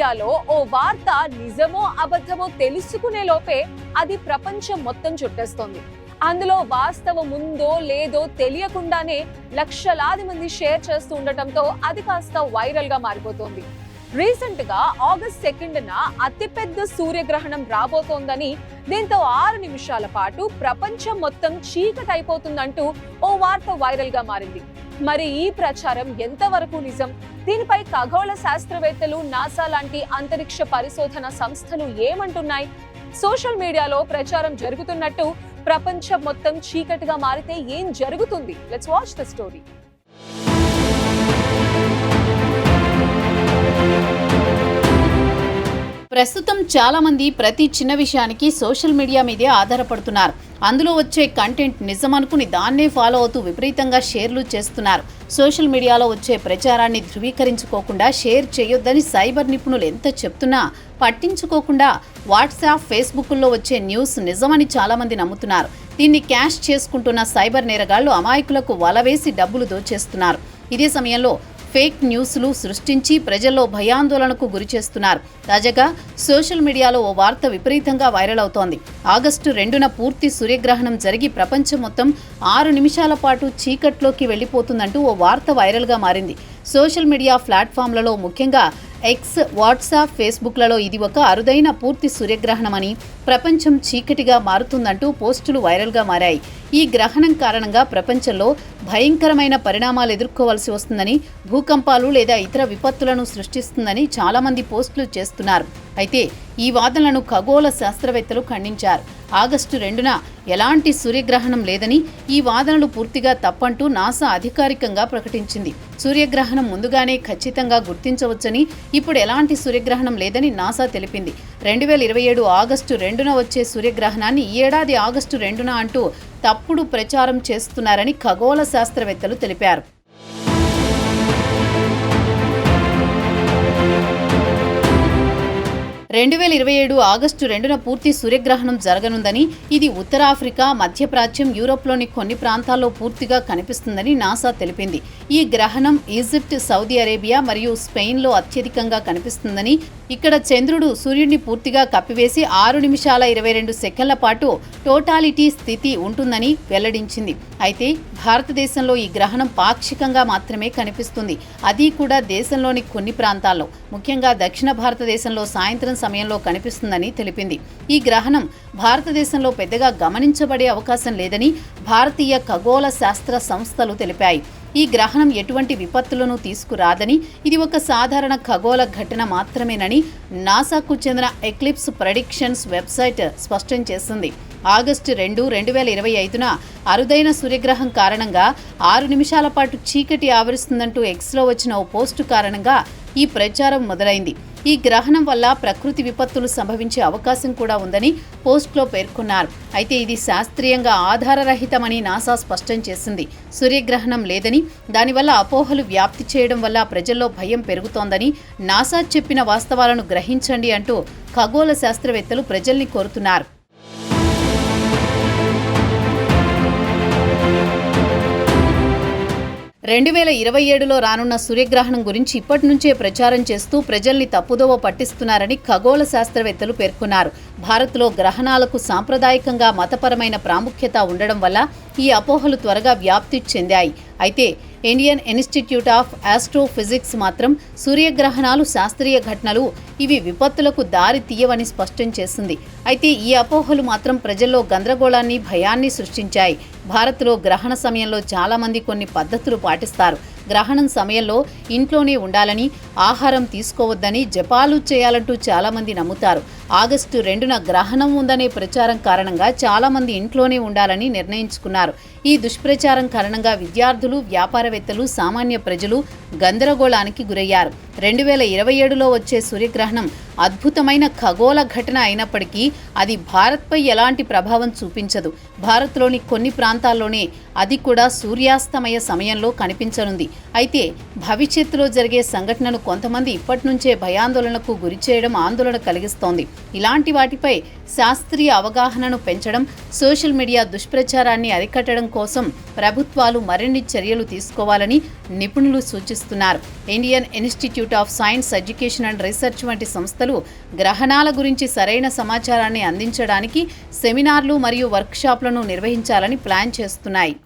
మీడియాలో ఓ వార్త నిజమో అబద్ధమో తెలుసుకునే లోపే అది ప్రపంచం మొత్తం చుట్టేస్తోంది. అందులో వాస్తవం ఉందో లేదో తెలియకుండానే లక్షలాది మంది షేర్ చేస్తూ ఉండటంతో అది కాస్త వైరల్ గా మారిపోతోంది. రీసెంట్ గా ఆగస్ట్ 2న అతిపెద్ద సూర్యగ్రహణం రాబోతోందని, దీంతో 6 నిమిషాల పాటు ప్రపంచం మొత్తం చీకటైపోతుందంటూ ఓ వార్త వైరల్ గా మారింది. మరి ఈ ప్రచారం ఎంతవరకు నిజం? దీనిపై ఖగోళ శాస్త్రవేత్తలు, నాసా లాంటి అంతరిక్ష పరిశోధన సంస్థలు ఏమంటున్నాయి? సోషల్ మీడియాలో ప్రచారం జరుగుతున్నట్టు ప్రపంచం మొత్తం చీకటిగా మారితే ఏం జరుగుతుంది? Let's watch the story. ప్రస్తుతం చాలా మంది ప్రతి చిన్న విషయానికి సోషల్ మీడియా మీదే ఆధారపడుతున్నారు. అందులో వచ్చే కంటెంట్ నిజమనుకుని దాన్నే ఫాలో అవుతూ విపరీతంగా షేర్లు చేస్తున్నారు. సోషల్ మీడియాలో వచ్చే ప్రచారాన్ని ధృవీకరించుకోకుండా షేర్ చేయొద్దని సైబర్ నిపుణులు ఎంత చెప్తున్నా పట్టించుకోకుండా వాట్సాప్, ఫేస్బుక్లో వచ్చే న్యూస్ నిజమని చాలామంది నమ్ముతున్నారు. దీన్ని క్యాష్ చేసుకుంటున్న సైబర్ నేరగాళ్లు అమాయకులకు వలవేసి డబ్బులు దోచేస్తున్నారు. ఇదే సమయంలో ఫేక్ న్యూస్లు సృష్టించి ప్రజల్లో భయాందోళనకు గురిచేస్తున్నారు. తాజాగా సోషల్ మీడియాలో ఓ వార్త విపరీతంగా వైరల్ అవుతోంది. ఆగస్టు 2న పూర్తి సూర్యగ్రహణం జరిగి ప్రపంచం మొత్తం 6 నిమిషాల పాటు చీకట్లోకి వెళ్లిపోతుందంటూ ఓ వార్త వైరల్గా మారింది. సోషల్ మీడియా ప్లాట్ఫామ్లలో ముఖ్యంగా ఎక్స్, వాట్సాప్, ఫేస్బుక్లలో ఇది ఒక అరుదైన పూర్తి సూర్యగ్రహణమని, ప్రపంచం చీకటిగా మారుతుందంటూ పోస్టులు వైరల్గా మారాయి. ఈ గ్రహణం కారణంగా ప్రపంచంలో భయంకరమైన పరిణామాలు ఎదుర్కోవాల్సి వస్తుందని, భూకంపాలు లేదా ఇతర విపత్తులను సృష్టిస్తుందని చాలామంది పోస్టులు చేస్తున్నారు. అయితే ఈ వాదనలను ఖగోళ శాస్త్రవేత్తలు ఖండించారు. ఆగస్టు 2న ఎలాంటి సూర్యగ్రహణం లేదని, ఈ వాదనలు పూర్తిగా తప్పంటూ నాసా అధికారికంగా ప్రకటించింది. సూర్యగ్రహణం ముందుగానే ఖచ్చితంగా గుర్తించవచ్చని, ఇప్పుడు ఎలాంటి సూర్యగ్రహణం లేదని నాసా తెలిపింది. 2027 ఆగస్టు 2న వచ్చే సూర్యగ్రహణాన్ని ఈ ఏడాది ఆగస్టు 2న అంటూ తప్పుడు ప్రచారం చేస్తున్నారని ఖగోళ శాస్త్రవేత్తలు తెలిపారు. 2027 ఆగస్టు 2న పూర్తి సూర్యగ్రహణం జరగనుందని, ఇది ఉత్తరాఫ్రికా, మధ్యప్రాచ్యం, యూరోప్లోని కొన్ని ప్రాంతాల్లో పూర్తిగా కనిపిస్తుందని నాసా తెలిపింది. ఈ గ్రహణం ఈజిప్ట్, సౌదీ అరేబియా మరియు స్పెయిన్లో అత్యధికంగా కనిపిస్తుందని, ఇక్కడ చంద్రుడు సూర్యుడిని పూర్తిగా కప్పివేసి 6 నిమిషాల 22 సెకన్ల పాటు టోటాలిటీ స్థితి ఉంటుందని వెల్లడించింది. అయితే భారతదేశంలో ఈ గ్రహణం పాక్షికంగా మాత్రమే కనిపిస్తుంది. అది కూడా దేశంలోని కొన్ని ప్రాంతాల్లో, ముఖ్యంగా దక్షిణ భారతదేశంలో సాయంత్రం సమయంలో కనిపిస్తుందని తెలిపింది. ఈ గ్రహణం భారతదేశంలో పెద్దగా గమనించబడే అవకాశం లేదని భారతీయ ఖగోళ శాస్త్ర సంస్థలు తెలిపాయి. ఈ గ్రహణం ఎటువంటి విపత్తులను తీసుకురాదని, ఇది ఒక సాధారణ ఖగోళ ఘటన మాత్రమేనని నాసాకు చెందిన ఎక్లిప్స్ ప్రెడిక్షన్స్ వెబ్సైట్ స్పష్టం చేసింది. ఆగస్టు 2, 2025న అరుదైన సూర్యగ్రహం కారణంగా 6 నిమిషాల పాటు చీకటి ఆవరిస్తుందంటూ ఎక్స్లో వచ్చిన ఓ పోస్టు కారణంగా ఈ ప్రచారం మొదలైంది. ఈ గ్రహణం వల్ల ప్రకృతి విపత్తులు సంభవించే అవకాశం కూడా ఉందని పోస్ట్లో పేర్కొన్నారు. అయితే ఇది శాస్త్రీయంగా ఆధారరహితమని నాసా స్పష్టం చేసింది. సూర్యగ్రహణం లేదని, దానివల్ల అపోహలు వ్యాప్తి చేయడం వల్ల ప్రజల్లో భయం పెరుగుతోందని, నాసా చెప్పిన వాస్తవాలను గ్రహించండి అంటూ ఖగోళ శాస్త్రవేత్తలు ప్రజల్ని కోరుతున్నారు. 2027లో రానున్న సూర్యగ్రహణం గురించి ఇప్పటి నుంచే ప్రచారం చేస్తూ ప్రజల్ని తప్పుదోవ పట్టిస్తున్నారని ఖగోళ శాస్త్రవేత్తలు పేర్కొన్నారు. భారత్లో గ్రహణాలకు సాంప్రదాయకంగా మతపరమైన ప్రాముఖ్యత ఉండడం వల్ల ఈ అపోహలు త్వరగా వ్యాప్తి చెందాయి. అయితే ఇండియన్ ఇన్స్టిట్యూట్ ఆఫ్ ఆస్ట్రోఫిజిక్స్ మాత్రం సూర్యగ్రహణాలు శాస్త్రీయ ఘటనలు, ఇవి విపత్తులకు దారి తీయవని స్పష్టం చేసింది. అయితే ఈ అపోహలు మాత్రం ప్రజల్లో గందరగోళాన్ని, భయాన్ని సృష్టించాయి. భారత్లో గ్రహణ సమయంలో చాలామంది కొన్ని పద్ధతులు పాటిస్తారు. గ్రహణం సమయంలో ఇంట్లోనే ఉండాలని, ఆహారం తీసుకోవద్దని, జపాలు చేయాలంటూ చాలామంది నమ్ముతారు. ఆగస్టు 2న గ్రహణం ఉందనే ప్రచారం కారణంగా చాలామంది ఇంట్లోనే ఉండాలని నిర్ణయించుకున్నారు. ఈ దుష్ప్రచారం కారణంగా విద్యార్థులు, వ్యాపారవేత్తలు, సామాన్య ప్రజలు గందరగోళానికి గురయ్యారు. 2027లో వచ్చే సూర్యగ్రహణం అద్భుతమైన ఖగోళ ఘటన అయినప్పటికీ అది భారత్పై ఎలాంటి ప్రభావం చూపించదు. భారత్లోని కొన్ని ప్రాంతాల్లోనే అది కూడా సూర్యాస్తమయ సమయంలో కనిపించనుంది. అయితే భవిష్యత్తులో జరిగే సంఘటనను కొంతమంది ఇప్పటి నుంచే భయాందోళనకు గురిచేయడం ఆందోళన కలిగిస్తోంది. ఇలాంటి వాటిపై శాస్త్రీయ అవగాహనను పెంచడం, సోషల్ మీడియా దుష్ప్రచారాన్ని అరికట్టడం కోసం ప్రభుత్వాలు మరిన్ని చర్యలు తీసుకోవాలని నిపుణులు సూచిస్తున్నారు. Indian institute of science education and research వంటి సంస్థలు గ్రహణాల గురించి సరైన సమాచారాన్ని అందించడానికి సెమినార్లు మరియు వర్క్షాప్లను నిర్వహించాలని ప్లాన్ చేస్తున్నాయి.